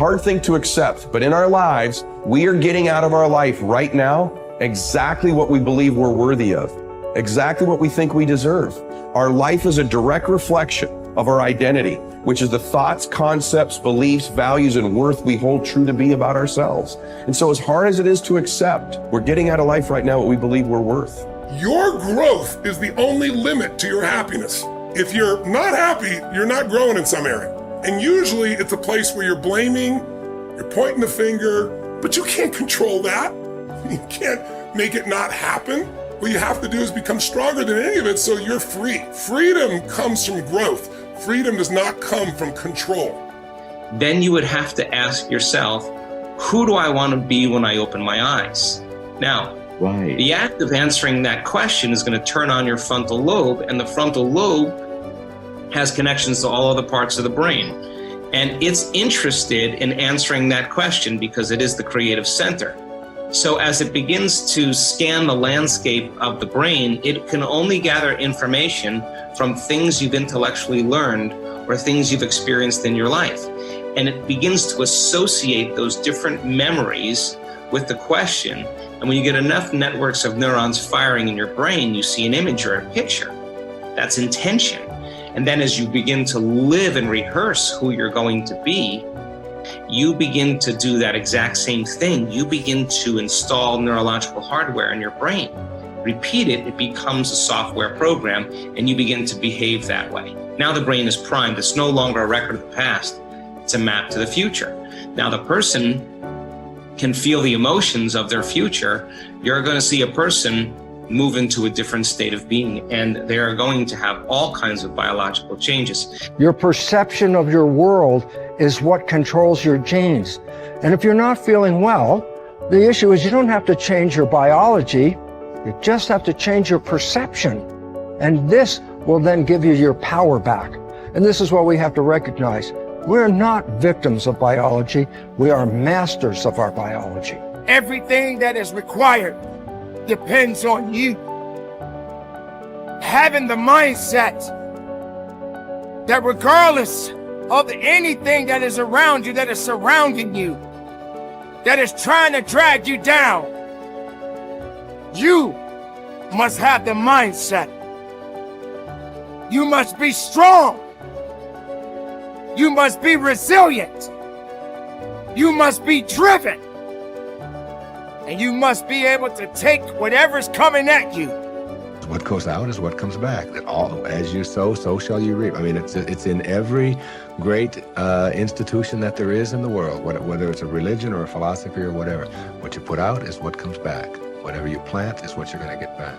Hard thing to accept, but in our lives, we are getting out of our life right now exactly what we believe we're worthy of, exactly what we think we deserve. Our life is a direct reflection of our identity, which is the thoughts, concepts, beliefs, values, and worth we hold true to be about ourselves. And so as hard as it is to accept, we're getting out of life right now what we believe we're worth. Your growth is the only limit to your happiness. If you're not happy, you're not growing in some area. And usually it's a place where you're blaming, you're pointing the finger, but you can't control that. You can't make it not happen. What you have to do is become stronger than any of it so you're free. Freedom comes from growth. Freedom does not come from control. Then you would have to ask yourself, who do I want to be when I open my eyes? Now, the act of answering that question is going to turn on your frontal lobe, and the frontal lobe has connections to all other parts of the brain. And it's interested in answering that question because it is the creative center. So as it begins to scan the landscape of the brain, it can only gather information from things you've intellectually learned or things you've experienced in your life. And it begins to associate those different memories with the question. And when you get enough networks of neurons firing in your brain, you see an image or a picture. That's intention. And then as you begin to live and rehearse who you're going to be, you begin to do that exact same thing. You begin to install neurological hardware in your brain. Repeat it, it becomes a software program, and you begin to behave that way. Now the brain is primed. It's no longer a record of the past. It's a map to the future. Now the person can feel the emotions of their future. You're going to see a person move into a different state of being, and they are going to have all kinds of biological changes. Your perception of your world is what controls your genes. And if you're not feeling well, the issue is you don't have to change your biology, you just have to change your perception. And this will then give you your power back. And this is what we have to recognize. We're not victims of biology, we are masters of our biology. Everything that is required depends on you. Having the mindset that regardless of anything that is around you, that is surrounding you, that is trying to drag you down, you must have the mindset. You must be strong. You must be resilient. You must be driven. And you must be able to take whatever's coming at you. What goes out is what comes back. All as you sow, so shall you reap. I mean, it's in every great institution that there is in the world, whether it's a religion or a philosophy or whatever. What you put out is what comes back. Whatever you plant is what you're going to get back.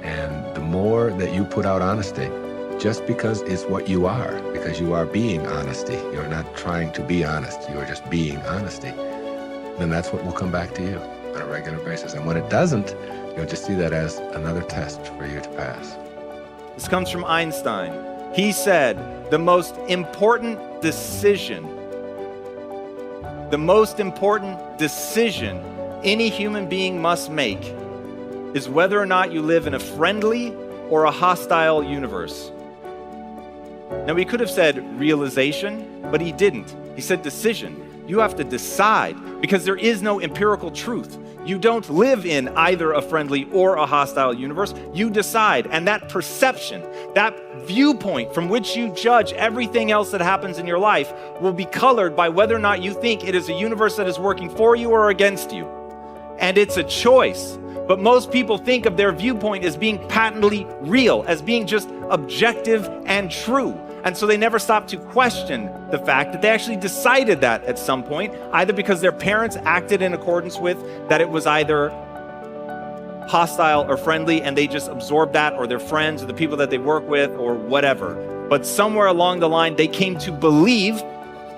And the more that you put out honesty, just because it's what you are, because you are being honesty, you're not trying to be honest, you are just being honesty, then that's what will come back to you on a regular basis. And when it doesn't, you'll just see that as another test for you to pass. This comes from Einstein. He said, the most important decision any human being must make is whether or not you live in a friendly or a hostile universe. Now, he could have said realization, but he didn't. He said decision. You have to decide, because there is no empirical truth. You don't live in either a friendly or a hostile universe. You decide, and that perception, that viewpoint from which you judge everything else that happens in your life will be colored by whether or not you think it is a universe that is working for you or against you. And it's a choice. But most people think of their viewpoint as being patently real, as being just objective and true. And so they never stop to question the fact that they actually decided that at some point, either because their parents acted in accordance with that it was either hostile or friendly, and they just absorbed that, or their friends or the people that they work with or whatever. But somewhere along the line, they came to believe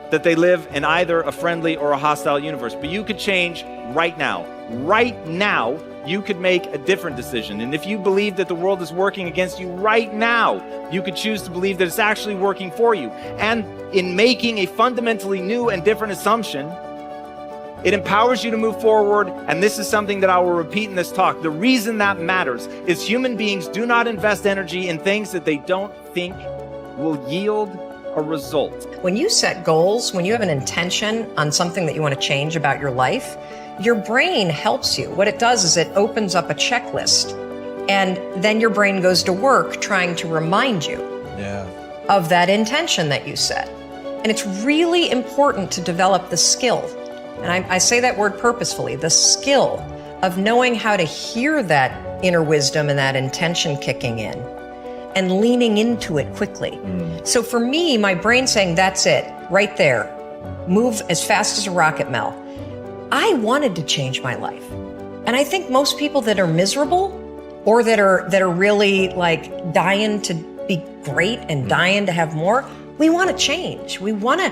that they live in either a friendly or a hostile universe. But you could change right now. Right now, you could make a different decision. And if you believe that the world is working against you right now, you could choose to believe that it's actually working for you. And in making a fundamentally new and different assumption, it empowers you to move forward. And this is something that I will repeat in this talk. The reason that matters is human beings do not invest energy in things that they don't think will yield a result. When you set goals, when you have an intention on something that you want to change about your life, your brain helps you. What it does is it opens up a checklist, and then your brain goes to work trying to remind you of that intention that you set. And it's really important to develop the skill, and I say that word purposefully, the skill of knowing how to hear that inner wisdom and that intention kicking in and leaning into it quickly. So for me, my brain saying, that's it, right there, move as fast as a rocket, Mel. I wanted to change my life. And I think most people that are miserable or that are really like dying to be great and dying to have more, we want to change. We want to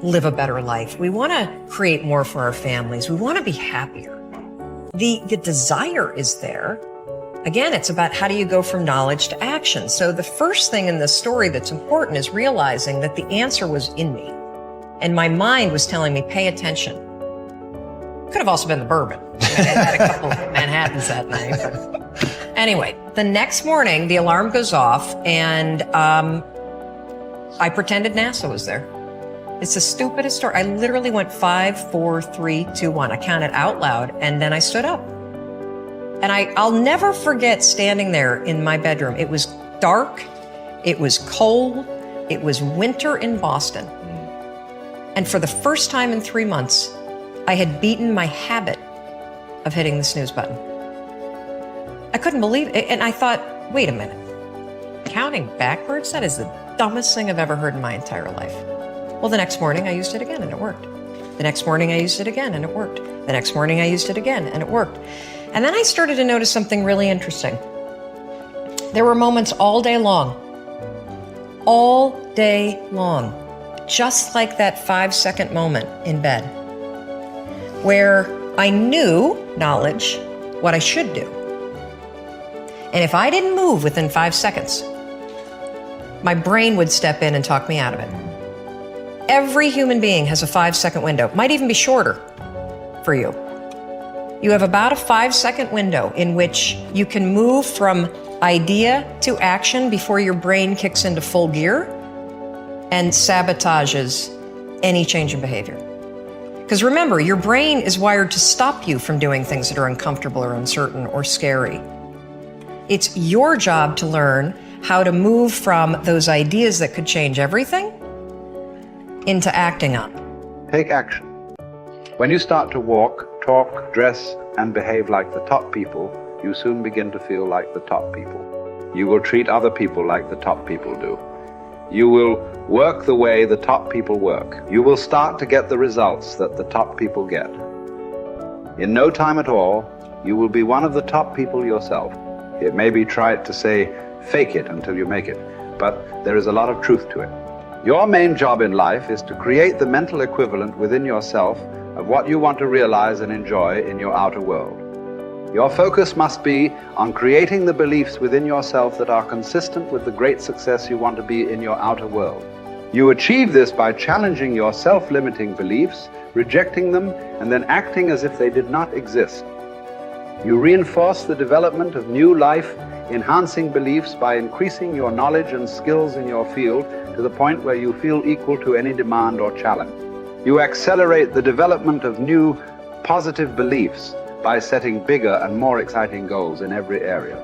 live a better life. We want to create more for our families. We want to be happier. The desire is there. Again, it's about how do you go from knowledge to action. So the first thing in this story that's important is realizing that the answer was in me. And my mind was telling me, pay attention. Could have also been the bourbon. I had a couple of Manhattans that night. But anyway, the next morning, the alarm goes off, and I pretended NASA was there. It's the stupidest story. I literally went 5, 4, 3, 2, 1. I counted out loud, and then I stood up. And I'll never forget standing there in my bedroom. It was dark. It was cold. It was winter in Boston. And for the first time in 3 months, I had beaten my habit of hitting the snooze button. I couldn't believe it. And I thought, wait a minute. Counting backwards? That is the dumbest thing I've ever heard in my entire life. Well, the next morning I used it again and it worked. The next morning I used it again and it worked. The next morning I used it again and it worked. And then I started to notice something really interesting. There were moments all day long, just like that 5-second moment in bed, where I knew, knowledge, what I should do. And if I didn't move within 5 seconds, my brain would step in and talk me out of it. Every human being has a 5-second window, might even be shorter for you. You have about a 5-second window in which you can move from idea to action before your brain kicks into full gear and sabotages any change in behavior. Because remember, your brain is wired to stop you from doing things that are uncomfortable or uncertain or scary. It's your job to learn how to move from those ideas that could change everything into acting on. Take action. When you start to walk, talk, dress, and behave like the top people, you soon begin to feel like the top people. You will treat other people like the top people do. You will work the way the top people work. You will start to get the results that the top people get. In no time at all, you will be one of the top people yourself. It may be trite to say, fake it until you make it, but there is a lot of truth to it. Your main job in life is to create the mental equivalent within yourself of what you want to realize and enjoy in your outer world. Your focus must be on creating the beliefs within yourself that are consistent with the great success you want to be in your outer world. You achieve this by challenging your self-limiting beliefs, rejecting them, and then acting as if they did not exist. You reinforce the development of new life-enhancing beliefs by increasing your knowledge and skills in your field to the point where you feel equal to any demand or challenge. You accelerate the development of new positive beliefs by setting bigger and more exciting goals in every area.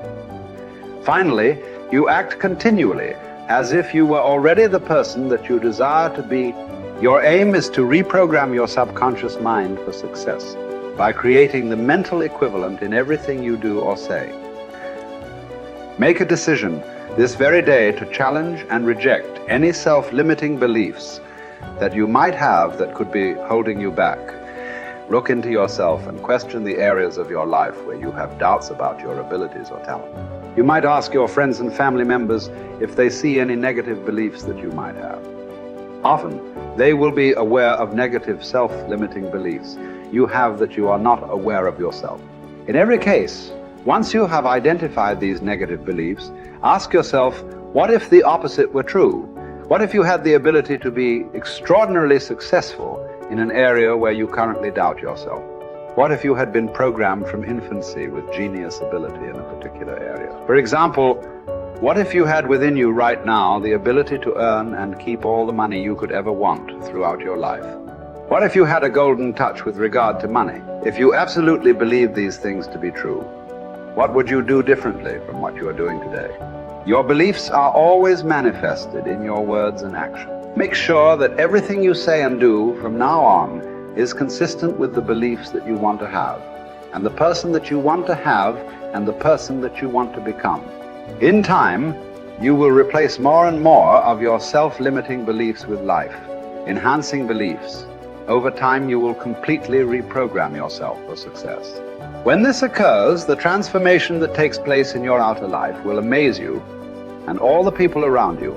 Finally, you act continually as if you were already the person that you desire to be. Your aim is to reprogram your subconscious mind for success by creating the mental equivalent in everything you do or say. Make a decision this very day to challenge and reject any self-limiting beliefs that you might have that could be holding you back. Look into yourself and question the areas of your life where you have doubts about your abilities or talent. You might ask your friends and family members if they see any negative beliefs that you might have. Often, they will be aware of negative self-limiting beliefs you have that you are not aware of yourself. In every case, once you have identified these negative beliefs, ask yourself, what if the opposite were true? What if you had the ability to be extraordinarily successful in an area where you currently doubt yourself? What if you had been programmed from infancy with genius ability in a particular area? For example, What if you had within you right now the ability to earn and keep all the money you could ever want throughout your life? What if you had a golden touch with regard to money? If you absolutely believed these things to be true, what would you do differently from what you are doing today? Your beliefs are always manifested in your words and actions. Make sure that everything you say and do from now on is consistent with the beliefs that you want to have, and the person that you want to have, and the person that you want to become. In time, you will replace more and more of your self-limiting beliefs with life, enhancing beliefs. Over time, you will completely reprogram yourself for success. When this occurs, the transformation that takes place in your outer life will amaze you and all the people around you.